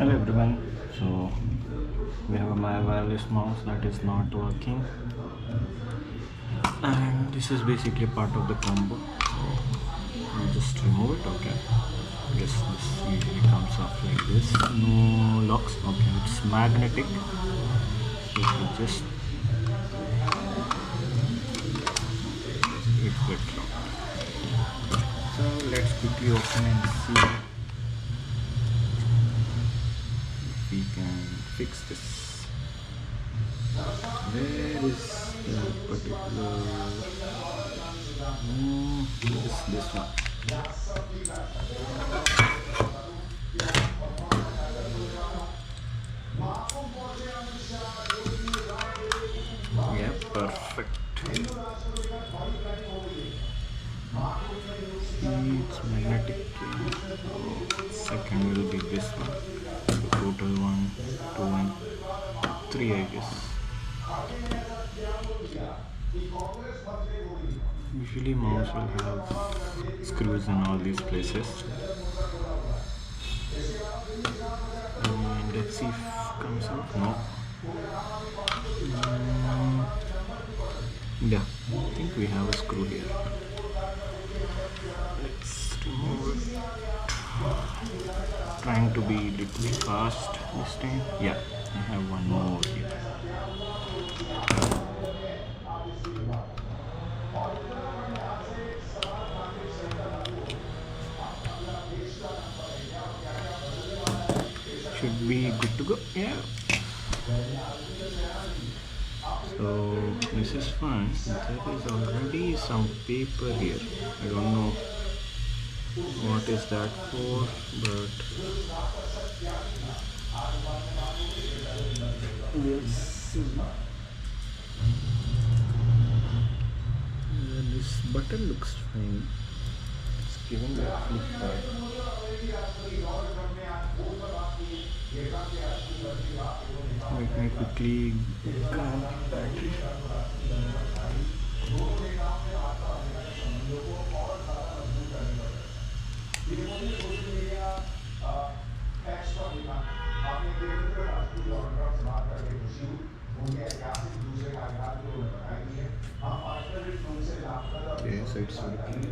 Hello everyone. So we have my wireless mouse that is not working, and this is basically part of the combo. I'll just remove it. Okay. Yes, this usually comes off like this. No locks. Okay, it's magnetic. So if you just it gets locked. So let's quickly open and see if we can fix this. Where is the particular this one? Yeah, perfect. See, it's magnetic. Second will be this one. So total 1, 2, and 3, I guess. Usually mouse will have screws in all these places. And let's see if it comes out. No. Yeah, I think we have a screw here. Let's remove it. Trying to be a little fast this time. Yeah, I have one more here. Should be good to go. Yeah. So this is fun. There is already some paper here. I don't know what is that for, but we'll see. This button looks fine. It's giving a flip side. Let me quickly count battery. Okay, so it's working.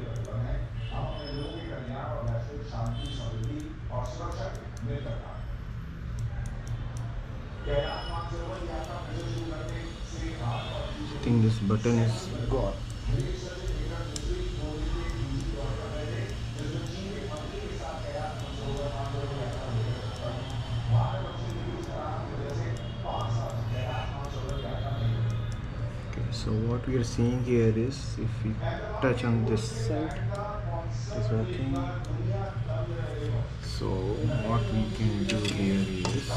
I think this button is gone. Okay, so what we are seeing here is if we touch on this side, it is working. So what we can do here is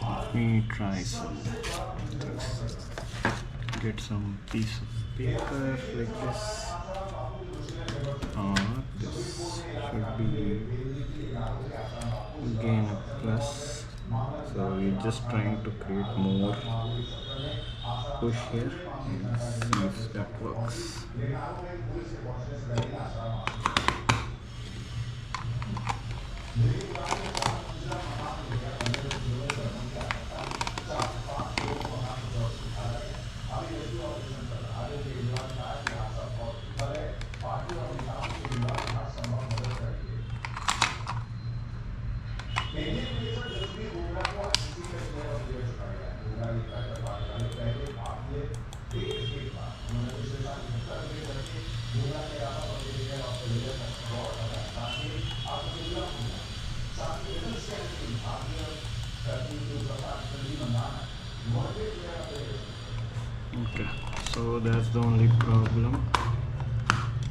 let me try some things. Get some piece of paper like this, or this should be again a plus. So we're just trying to create more push here and see if that works. Okay, so that's the only problem,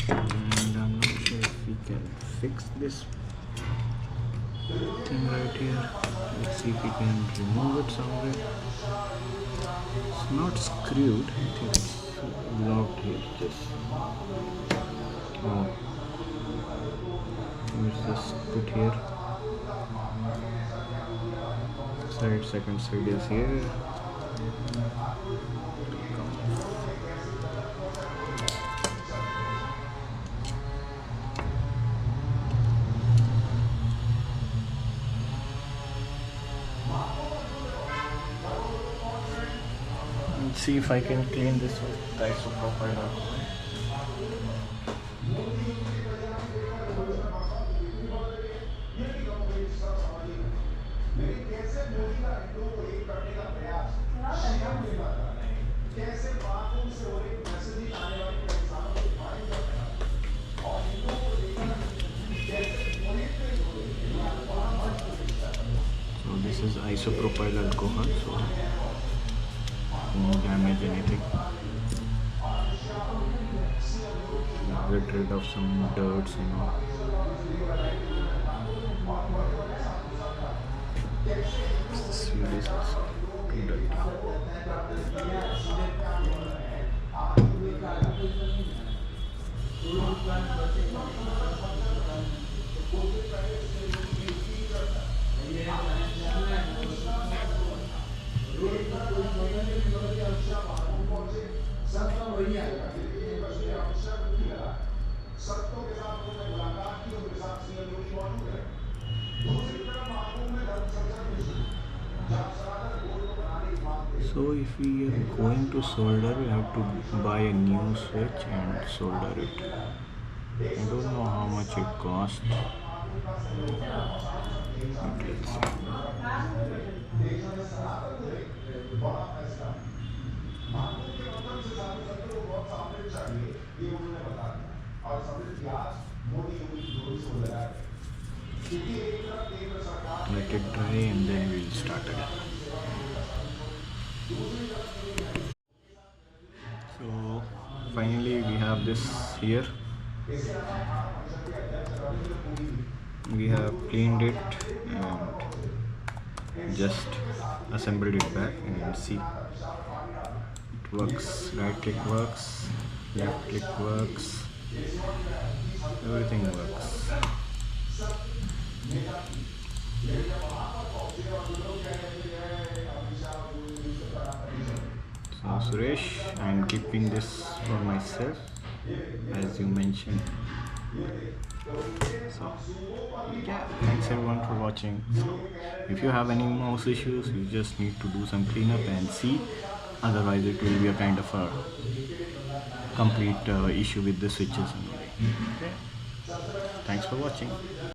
and I'm not sure if we can fix this thing right here. Let's see if we can remove it somewhere. It's not screwed, I think it's locked here. Just let's just put here. Second side is here. see if I can clean this with isopropyl alcohol. So this is isopropyl alcohol, so won't damage anything. Get rid of some dirts, This field is also too dirty. So if we are going to solder, we have to buy a new switch and solder it. I don't know how much it costs, but let's see. Let it dry and then we'll start again. So finally we have this here. We have cleaned it and just assembled it back, and see, it works. Right click works, left click works, everything works. So Suresh, I'm keeping this for myself as you mentioned. So yeah, thanks everyone for watching. So if you have any mouse issues, you just need to do some cleanup and see, otherwise it will be a kind of a complete issue with the switches only. Okay, thanks for watching.